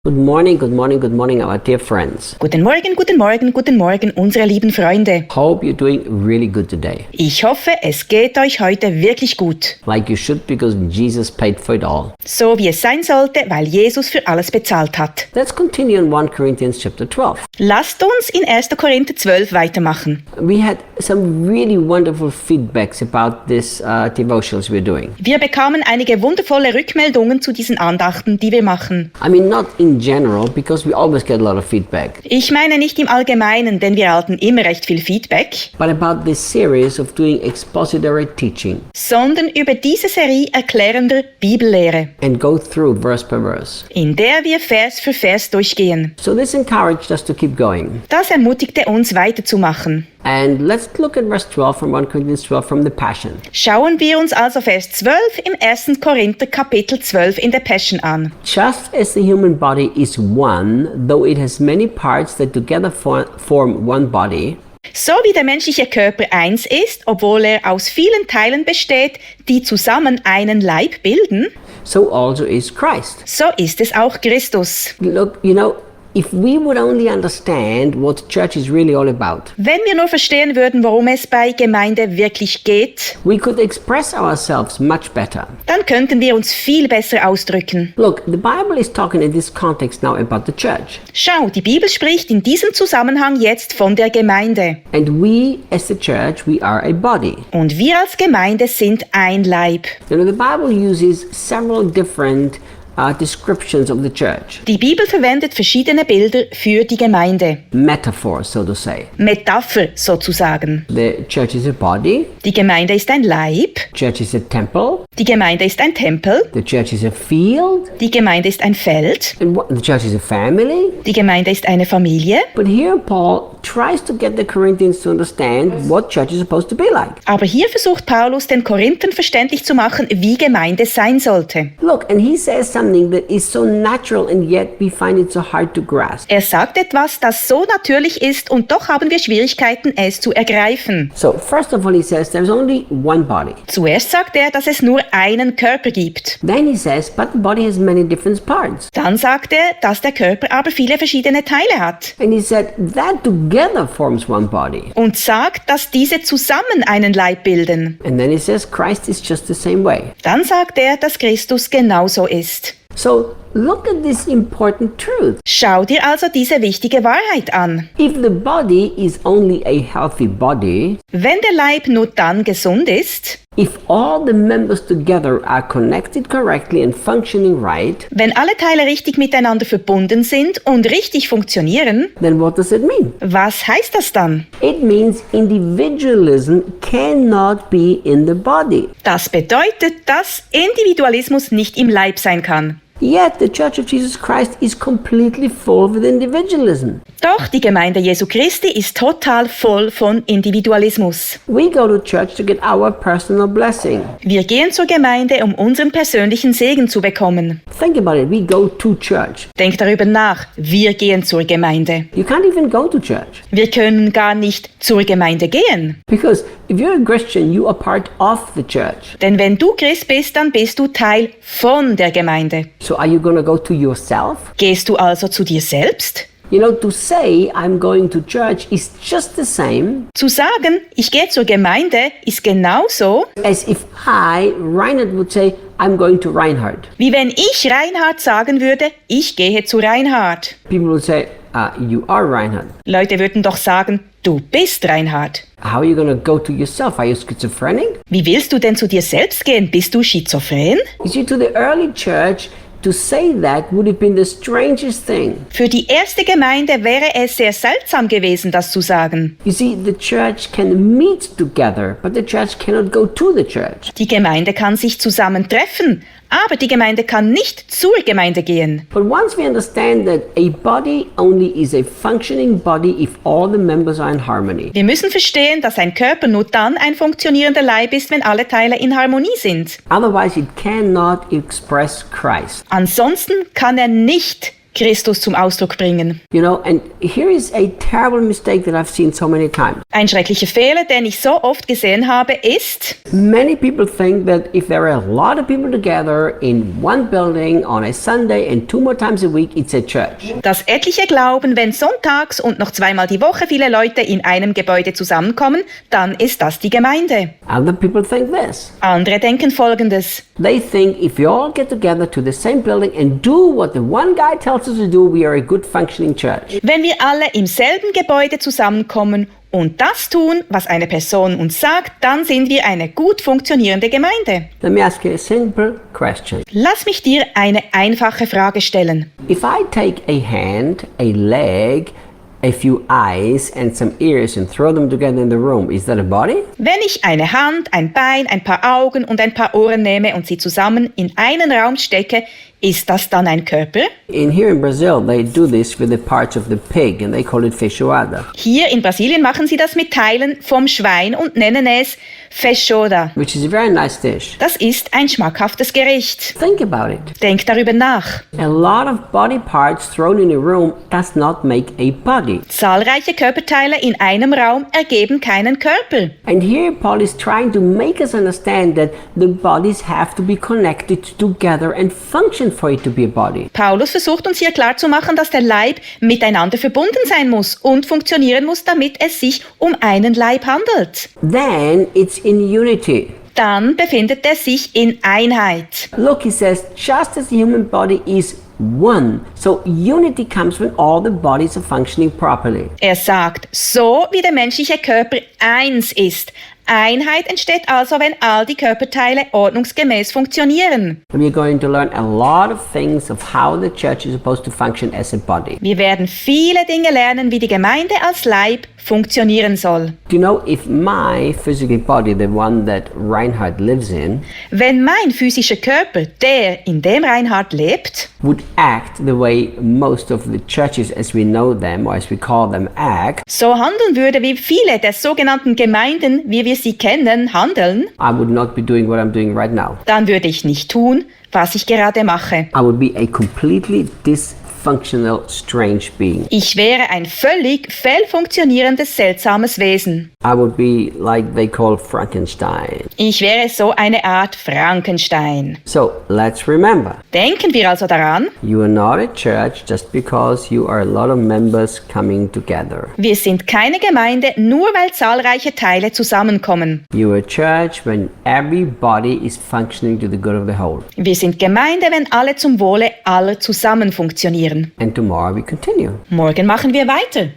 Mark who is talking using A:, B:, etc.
A: Good morning, good morning, good morning, our dear friends.
B: Guten Morgen, guten Morgen, guten Morgen, unsere lieben Freunde.
A: Hope you're doing really good today.
B: Ich hoffe, es geht euch heute wirklich gut.
A: Like you should, because Jesus paid for it all.
B: So wie es sein sollte, weil Jesus für alles bezahlt hat.
A: Let's continue in 1 Corinthians chapter 12.
B: Lasst uns in 1. Korinther 12 weitermachen.
A: We had some really wonderful feedbacks about this devotions we're doing.
B: Wir bekamen einige wundervolle Rückmeldungen zu diesen Andachten, die wir machen.
A: I mean, not in general, because we always get a lot of feedback,
B: Ich meine nicht im Allgemeinen, denn wir erhalten immer recht viel Feedback,
A: but about this series of doing expository teaching
B: sondern über diese Serie erklärender Bibellehre,
A: and go through verse by verse.
B: in der wir Vers für Vers durchgehen.
A: So this encouraged us to keep going.
B: Das ermutigte uns weiterzumachen.
A: And let's look at verse 12 from 1 Corinthians 12 from the Passion.
B: Schauen wir uns also Vers 12 im 1. Korinther Kapitel 12 in der Passion an.
A: Just as the human body is one, though it has many parts that together form one body,
B: So wie der menschliche Körper eins ist, obwohl er aus vielen Teilen besteht, die zusammen einen Leib bilden,
A: so also is Christ.
B: so ist es auch Christus.
A: Look, you know, if we would only understand what church is really all about,
B: Wenn wir nur verstehen würden, worum es bei Gemeinde wirklich geht,
A: we could express ourselves much better.
B: dann könnten wir uns viel besser ausdrücken.
A: Look, the Bible is talking in this context now about the church.
B: Schau, die Bibel spricht in diesem Zusammenhang jetzt von der Gemeinde.
A: And we, as the church, we are a body.
B: Und wir als Gemeinde sind ein Leib.
A: You know, the Bible uses several different descriptions of the church.
B: Die Bibel verwendet verschiedene Bilder für die Gemeinde.
A: Metaphors, so to say.
B: Metapher sozusagen.
A: The church is a body.
B: Die Gemeinde ist ein Leib.
A: Church is a temple.
B: Die Gemeinde ist ein Tempel.
A: The church is a field.
B: Die Gemeinde ist ein Feld.
A: And the church is a family.
B: Die Gemeinde ist eine Familie.
A: But here Paul tries to get the Corinthians to understand what church is supposed to be like.
B: Aber hier versucht Paulus den Korinthern verständlich zu machen, wie Gemeinde sein sollte.
A: Look, and he says something that is so natural and yet we find it so hard to grasp.
B: Er sagt etwas, das so natürlich ist und doch haben wir Schwierigkeiten, es zu ergreifen.
A: So first of all he says there's only one body.
B: Zuerst sagt er, dass es nur einen Körper gibt.
A: Then he says but the body has many different parts.
B: Dann sagt er, dass der Körper aber viele verschiedene Teile hat.
A: And he said that together forms one body.
B: Und sagt, dass diese zusammen einen Leib bilden.
A: And then he says Christ is just the same way.
B: Dann sagt er, dass Christus genauso ist.
A: So look at this important truth.
B: Schau dir also diese wichtige Wahrheit an.
A: If the body is only a healthy body,
B: Wenn der Leib nur dann gesund ist,
A: if all the members together are connected correctly and functioning right,
B: wenn alle Teile richtig miteinander verbunden sind und richtig funktionieren,
A: then what does it mean?
B: was heißt das dann?
A: It means individualism cannot be in the body.
B: Das bedeutet, dass Individualismus nicht im Leib sein kann.
A: Yet the Church of Jesus Christ is completely full with individualism.
B: Doch die Gemeinde Jesu Christi ist total voll von Individualismus.
A: We go to church to get our personal blessing.
B: Wir gehen zur Gemeinde, um unseren persönlichen Segen zu bekommen.
A: Think about it. We go to church.
B: Denk darüber nach. Wir gehen zur Gemeinde.
A: You can't even go to church.
B: Wir können gar nicht zur Gemeinde gehen.
A: Because if you're a Christian, you are part of the church.
B: Denn wenn du Christ bist, dann bist du Teil von der Gemeinde.
A: So are you going to go to yourself?
B: Gehst du also zu dir selbst?
A: You know, to say I'm going to church is just the same
B: Zu sagen, ich gehe zur Gemeinde, ist genauso,
A: as if I, Reinhard, would say I'm going to Reinhard.
B: wie wenn ich Reinhard sagen würde, ich gehe zu Reinhard.
A: People would say, you are Reinhard.
B: Leute würden doch sagen, du bist Reinhard.
A: How are you going to go to yourself? Are you schizophrenic?
B: Wie willst du denn zu dir selbst gehen? Bist du schizophren?
A: You see, to the early church, to say that would have been the strangest thing.
B: Für die erste Gemeinde wäre es sehr seltsam gewesen, das zu sagen.
A: You see, the church can meet together, but the church cannot go to the church.
B: Die Gemeinde kann sich zusammentreffen, aber die Gemeinde kann nicht zur Gemeinde gehen.
A: But once we understand that a body only is a functioning body if all the members are in harmony.
B: Wir müssen verstehen, dass ein Körper nur dann ein funktionierender Leib ist, wenn alle Teile in Harmonie sind.
A: Otherwise, it cannot express Christ.
B: Ansonsten kann er nicht Christus zum Ausdruck bringen.
A: You know, and here is a terrible mistake that I've seen so many times.
B: Ein schrecklicher Fehler, den ich so oft gesehen habe, ist,
A: many people think that if there are a lot of people together in one building on a Sunday and 2 more times a week, it's a church.
B: dass etliche glauben, wenn sonntags und noch 2-mal die Woche viele Leute in einem Gebäude zusammenkommen, dann ist das die Gemeinde.
A: Other people think this.
B: Andere denken Folgendes.
A: They think if we all get together to the same building and do what the one guy tells us to do, we are a good functioning church.
B: Wenn wir alle im selben Gebäude zusammenkommen und das tun, was eine Person uns sagt, dann sind wir eine gut funktionierende Gemeinde.
A: Let me ask you a simple question.
B: Lass mich dir eine einfache Frage stellen.
A: If I take a hand, a leg, a few eyes and some ears and throw them together in the room, is that a body?
B: Wenn ich eine Hand, ein Bein, ein paar Augen und ein paar Ohren nehme und sie zusammen in einen Raum stecke, ist das dann ein Körper?
A: Here in Brazil, they do this with the parts of the pig and they call it feijoada,
B: Hier in Brasilien machen sie das mit Teilen vom Schwein und nennen es Feijoada.
A: which is a very nice dish.
B: Das ist ein schmackhaftes Gericht.
A: Think about it.
B: Denk darüber nach.
A: A lot of body parts thrown in a room does not make a body.
B: Zahlreiche Körperteile in einem Raum ergeben keinen Körper.
A: And here Paul is trying to make us understand that the bodies have to be connected together and function for it to be a body.
B: Paulus versucht uns hier klarzumachen, dass der Leib miteinander verbunden sein muss und funktionieren muss, damit es sich um einen Leib handelt.
A: Then it's in unity.
B: Dann befindet er sich in Einheit.
A: Look, he says, just as the human body is one. So unity comes when all the bodies are functioning properly.
B: Er sagt, so wie der menschliche Körper eins ist. Einheit entsteht also, wenn all die Körperteile ordnungsgemäß funktionieren.
A: And we're going to learn a lot of things of how the church is supposed to function as a body.
B: Wir werden viele Dinge lernen, wie die Gemeinde als Leib funktionieren soll.
A: Do you know, if my physical body, the one that Reinhard lives in,
B: Wenn mein physischer Körper, der in dem Reinhard lebt,
A: would act the way most of the churches as we know them or as we call them act,
B: so handeln würde, wie viele der sogenannten Gemeinden, wie wir sie kennen, handeln,
A: I would not be doing what I'm doing right now.
B: dann würde ich nicht tun, was ich gerade mache.
A: I would be a completely dysfunctional, strange being.
B: Ich wäre ein völlig fehlfunktionierendes, seltsames Wesen.
A: I would be like they call Frankenstein.
B: Ich wäre so eine Art Frankenstein.
A: So let's remember,
B: Denken wir also daran,
A: you are not a church just because you are a lot of members coming together.
B: wir sind keine Gemeinde, nur weil zahlreiche Teile zusammenkommen.
A: You are a church when everybody is functioning to the good of the whole.
B: Wir sind Gemeinde, wenn alle zum Wohle aller zusammen funktionieren.
A: And tomorrow we continue.
B: Morgen machen wir weiter.